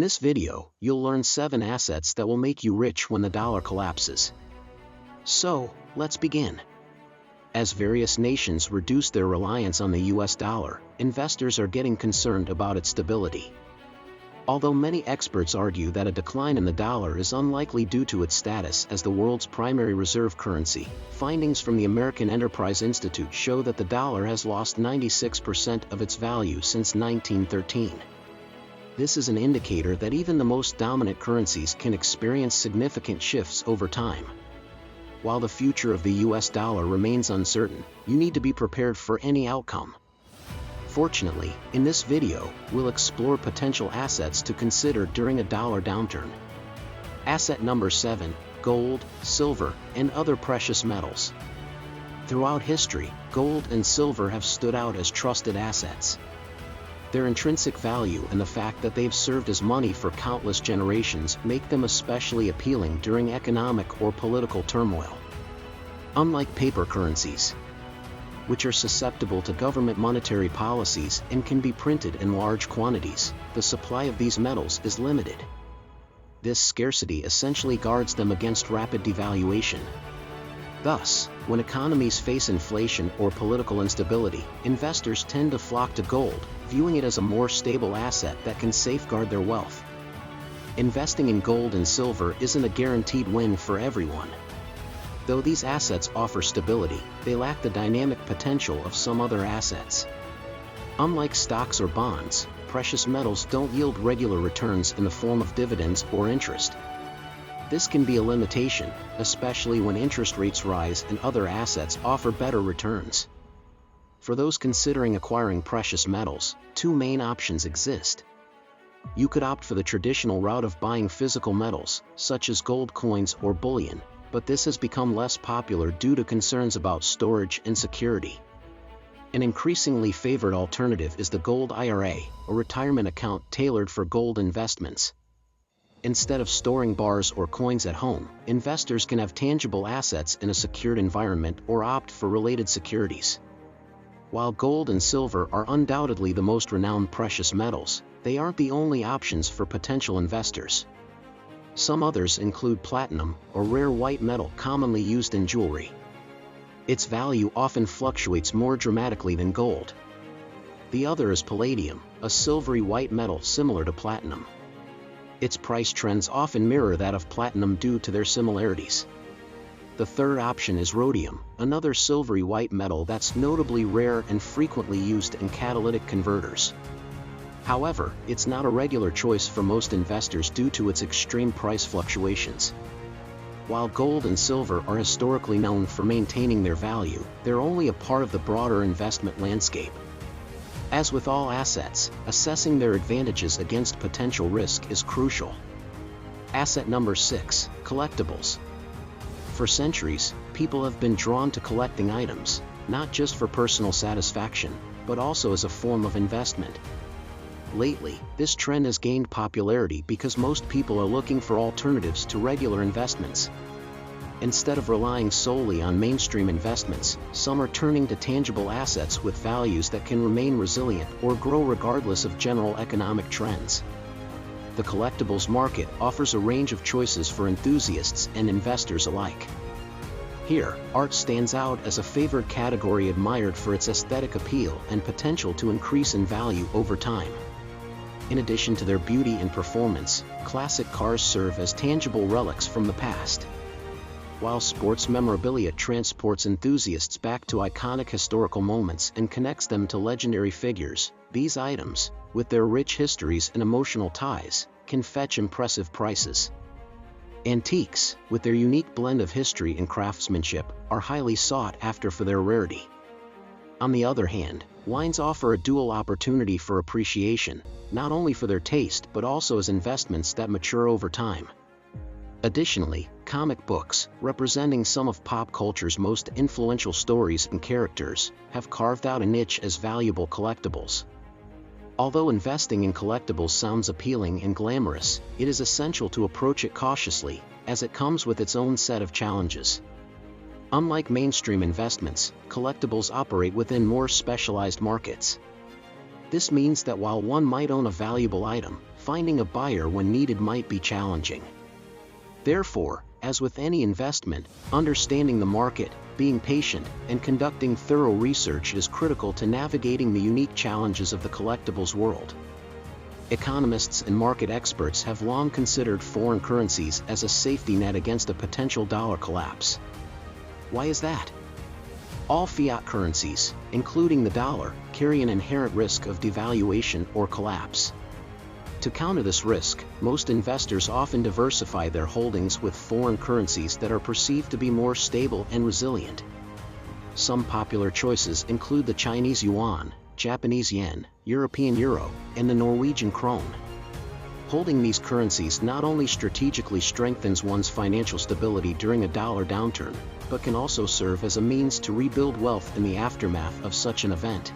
this video, you'll learn 7 assets that will make you rich when the dollar collapses. So, let's begin. As various nations reduce their reliance on the US dollar, investors are getting concerned about its stability. Although many experts argue that a decline in the dollar is unlikely due to its status as the world's primary reserve currency, findings from the American Enterprise Institute show that the dollar has lost 96% of its value since 1913. This is an indicator that even the most dominant currencies can experience significant shifts over time. While the future of the US dollar remains uncertain, you need to be prepared for any outcome. Fortunately, in this video, we'll explore potential assets to consider during a dollar downturn. Asset number 7, gold, silver, and other precious metals. Throughout history, gold and silver have stood out as trusted assets. Their intrinsic value and the fact that they've served as money for countless generations make them especially appealing during economic or political turmoil. Unlike paper currencies, which are susceptible to government monetary policies and can be printed in large quantities, the supply of these metals is limited. This scarcity essentially guards them against rapid devaluation. Thus, when economies face inflation or political instability, investors tend to flock to gold, viewing it as a more stable asset that can safeguard their wealth. Investing in gold and silver isn't a guaranteed win for everyone. Though these assets offer stability, they lack the dynamic potential of some other assets. Unlike stocks or bonds, precious metals don't yield regular returns in the form of dividends or interest. This can be a limitation, especially when interest rates rise and other assets offer better returns. For those considering acquiring precious metals, 2 main options exist. You could opt for the traditional route of buying physical metals, such as gold coins or bullion, but this has become less popular due to concerns about storage and security. An increasingly favored alternative is the Gold IRA, a retirement account tailored for gold investments. Instead of storing bars or coins at home, investors can have tangible assets in a secured environment or opt for related securities. While gold and silver are undoubtedly the most renowned precious metals, they aren't the only options for potential investors. Some others include platinum, a rare white metal commonly used in jewelry. Its value often fluctuates more dramatically than gold. The other is palladium, a silvery white metal similar to platinum. Its price trends often mirror that of platinum due to their similarities. The third option is rhodium, another silvery white metal that's notably rare and frequently used in catalytic converters. However, it's not a regular choice for most investors due to its extreme price fluctuations. While gold and silver are historically known for maintaining their value, they're only a part of the broader investment landscape. As with all assets, assessing their advantages against potential risk is crucial. Asset number 6, collectibles. For centuries, people have been drawn to collecting items, not just for personal satisfaction, but also as a form of investment. Lately, this trend has gained popularity because most people are looking for alternatives to regular investments. Instead of relying solely on mainstream investments, some are turning to tangible assets with values that can remain resilient or grow regardless of general economic trends. The collectibles market offers a range of choices for enthusiasts and investors alike. Here, art stands out as a favored category admired for its aesthetic appeal and potential to increase in value over time. In addition to their beauty and performance, classic cars serve as tangible relics from the past. While sports memorabilia transports enthusiasts back to iconic historical moments and connects them to legendary figures, these items, with their rich histories and emotional ties, can fetch impressive prices. Antiques, with their unique blend of history and craftsmanship, are highly sought after for their rarity. On the other hand, wines offer a dual opportunity for appreciation, not only for their taste but also as investments that mature over time. Additionally, comic books, representing some of pop culture's most influential stories and characters, have carved out a niche as valuable collectibles. Although investing in collectibles sounds appealing and glamorous, it is essential to approach it cautiously, as it comes with its own set of challenges. Unlike mainstream investments, collectibles operate within more specialized markets. This means that while one might own a valuable item, finding a buyer when needed might be challenging. Therefore, as with any investment, understanding the market, being patient, and conducting thorough research is critical to navigating the unique challenges of the collectibles world. Economists and market experts have long considered foreign currencies as a safety net against a potential dollar collapse. Why is that? All fiat currencies, including the dollar, carry an inherent risk of devaluation or collapse. To counter this risk, most investors often diversify their holdings with foreign currencies that are perceived to be more stable and resilient. Some popular choices include the Chinese yuan, Japanese yen, European euro, and the Norwegian krone. Holding these currencies not only strategically strengthens one's financial stability during a dollar downturn, but can also serve as a means to rebuild wealth in the aftermath of such an event.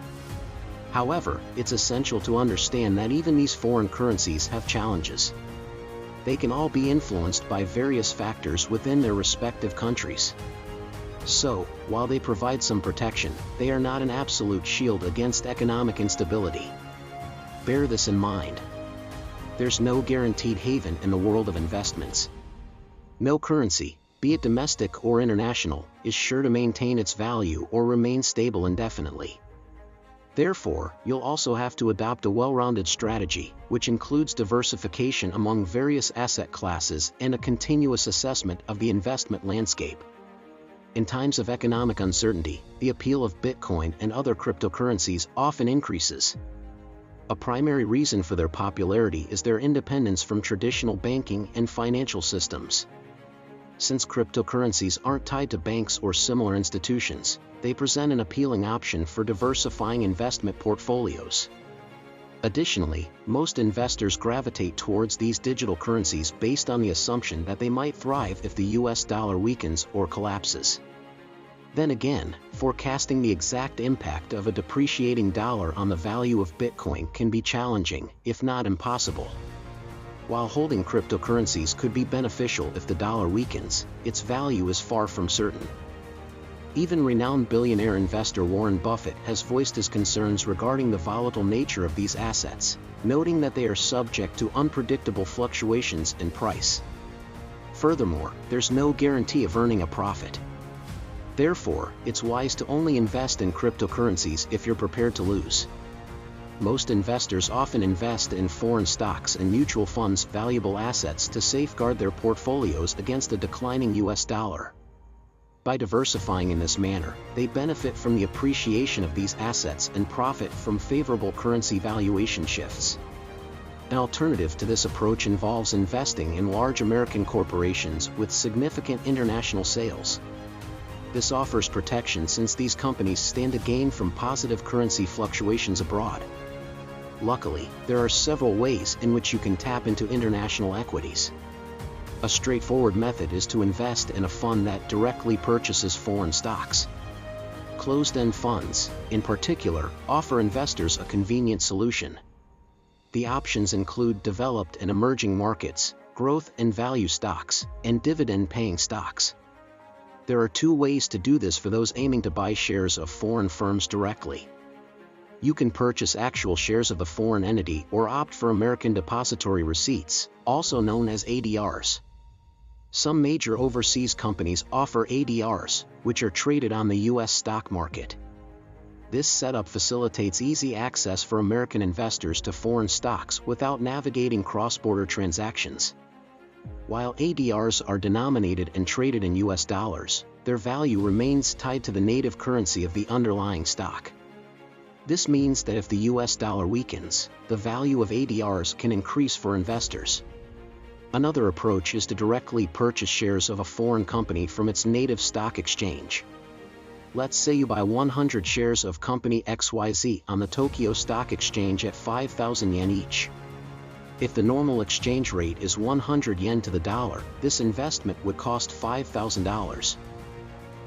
However, it's essential to understand that even these foreign currencies have challenges. They can all be influenced by various factors within their respective countries. So, while they provide some protection, they are not an absolute shield against economic instability. Bear this in mind. There's no guaranteed haven in the world of investments. No currency, be it domestic or international, is sure to maintain its value or remain stable indefinitely. Therefore, you'll also have to adopt a well-rounded strategy, which includes diversification among various asset classes and a continuous assessment of the investment landscape. In times of economic uncertainty, the appeal of Bitcoin and other cryptocurrencies often increases. A primary reason for their popularity is their independence from traditional banking and financial systems. Since cryptocurrencies aren't tied to banks or similar institutions, they present an appealing option for diversifying investment portfolios. Additionally, most investors gravitate towards these digital currencies based on the assumption that they might thrive if the US dollar weakens or collapses. Then again, forecasting the exact impact of a depreciating dollar on the value of Bitcoin can be challenging, if not impossible. While holding cryptocurrencies could be beneficial if the dollar weakens, its value is far from certain. Even renowned billionaire investor Warren Buffett has voiced his concerns regarding the volatile nature of these assets, noting that they are subject to unpredictable fluctuations in price. Furthermore, there's no guarantee of earning a profit. Therefore, it's wise to only invest in cryptocurrencies if you're prepared to lose. Most investors often invest in foreign stocks and mutual funds, valuable assets to safeguard their portfolios against a declining US dollar. By diversifying in this manner, they benefit from the appreciation of these assets and profit from favorable currency valuation shifts. An alternative to this approach involves investing in large American corporations with significant international sales. This offers protection since these companies stand to gain from positive currency fluctuations abroad. Luckily, there are several ways in which you can tap into international equities. A straightforward method is to invest in a fund that directly purchases foreign stocks. Closed-end funds, in particular, offer investors a convenient solution. The options include developed and emerging markets, growth and value stocks, and dividend-paying stocks. There are two ways to do this for those aiming to buy shares of foreign firms directly. You can purchase actual shares of the foreign entity or opt for American Depository Receipts, also known as ADRs. Some major overseas companies offer ADRs, which are traded on the US stock market. This setup facilitates easy access for American investors to foreign stocks without navigating cross-border transactions. While ADRs are denominated and traded in US dollars, their value remains tied to the native currency of the underlying stock. This means that if the US dollar weakens, the value of ADRs can increase for investors. Another approach is to directly purchase shares of a foreign company from its native stock exchange. Let's say you buy 100 shares of company XYZ on the Tokyo Stock Exchange at 5,000 yen each. If the normal exchange rate is 100 yen to the dollar, this investment would cost $5,000.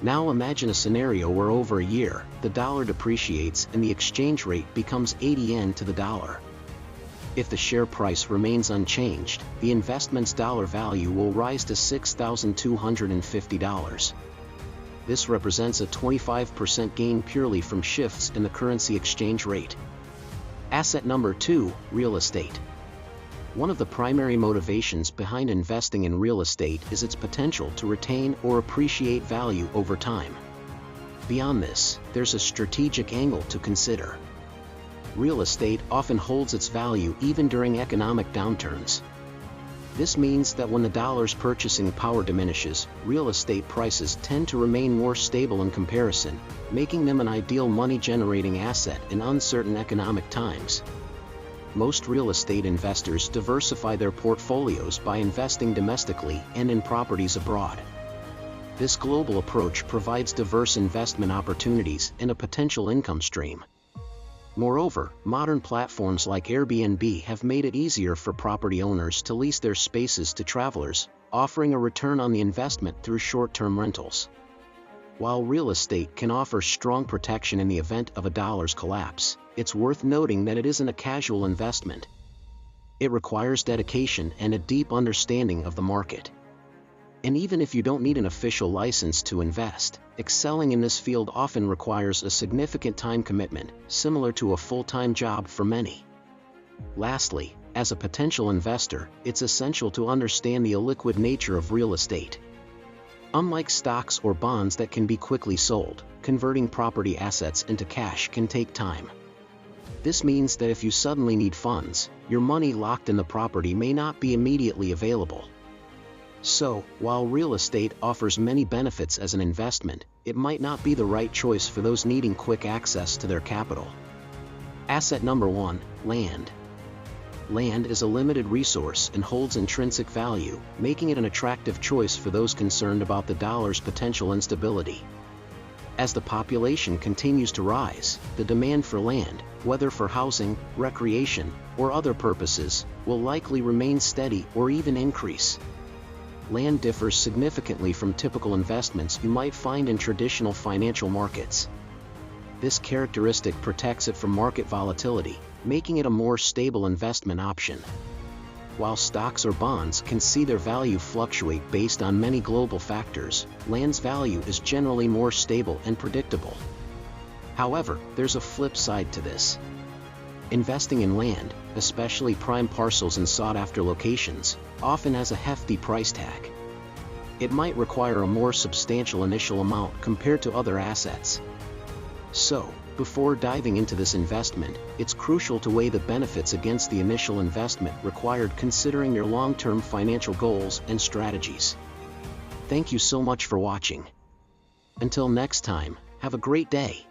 Now imagine a scenario where over a year, the dollar depreciates and the exchange rate becomes 80 yen to the dollar. If the share price remains unchanged, the investment's dollar value will rise to $6,250. This represents a 25% gain purely from shifts in the currency exchange rate. Asset number 2, real estate. One of the primary motivations behind investing in real estate is its potential to retain or appreciate value over time. Beyond this, there's a strategic angle to consider. Real estate often holds its value even during economic downturns. This means that when the dollar's purchasing power diminishes, real estate prices tend to remain more stable in comparison, making them an ideal money-generating asset in uncertain economic times. Most real estate investors diversify their portfolios by investing domestically and in properties abroad. This global approach provides diverse investment opportunities and a potential income stream. Moreover, modern platforms like Airbnb have made it easier for property owners to lease their spaces to travelers, offering a return on the investment through short-term rentals. While real estate can offer strong protection in the event of a dollar's collapse, it's worth noting that it isn't a casual investment. It requires dedication and a deep understanding of the market. And even if you don't need an official license to invest, excelling in this field often requires a significant time commitment, similar to a full-time job for many. Lastly, as a potential investor, it's essential to understand the illiquid nature of real estate. Unlike stocks or bonds that can be quickly sold, converting property assets into cash can take time. This means that if you suddenly need funds, your money locked in the property may not be immediately available. So, while real estate offers many benefits as an investment, it might not be the right choice for those needing quick access to their capital. Asset number 1, land. Land is a limited resource and holds intrinsic value, making it an attractive choice for those concerned about the dollar's potential instability. As the population continues to rise, the demand for land, whether for housing, recreation, or other purposes, will likely remain steady or even increase. Land differs significantly from typical investments you might find in traditional financial markets. This characteristic protects it from market volatility, making it a more stable investment option. While stocks or bonds can see their value fluctuate based on many global factors, land's value is generally more stable and predictable. However, there's a flip side to this. Investing in land, especially prime parcels in sought-after locations, often has a hefty price tag. It might require a more substantial initial amount compared to other assets. So, before diving into this investment, it's crucial to weigh the benefits against the initial investment required, considering your long-term financial goals and strategies. Thank you so much for watching. Until next time, have a great day.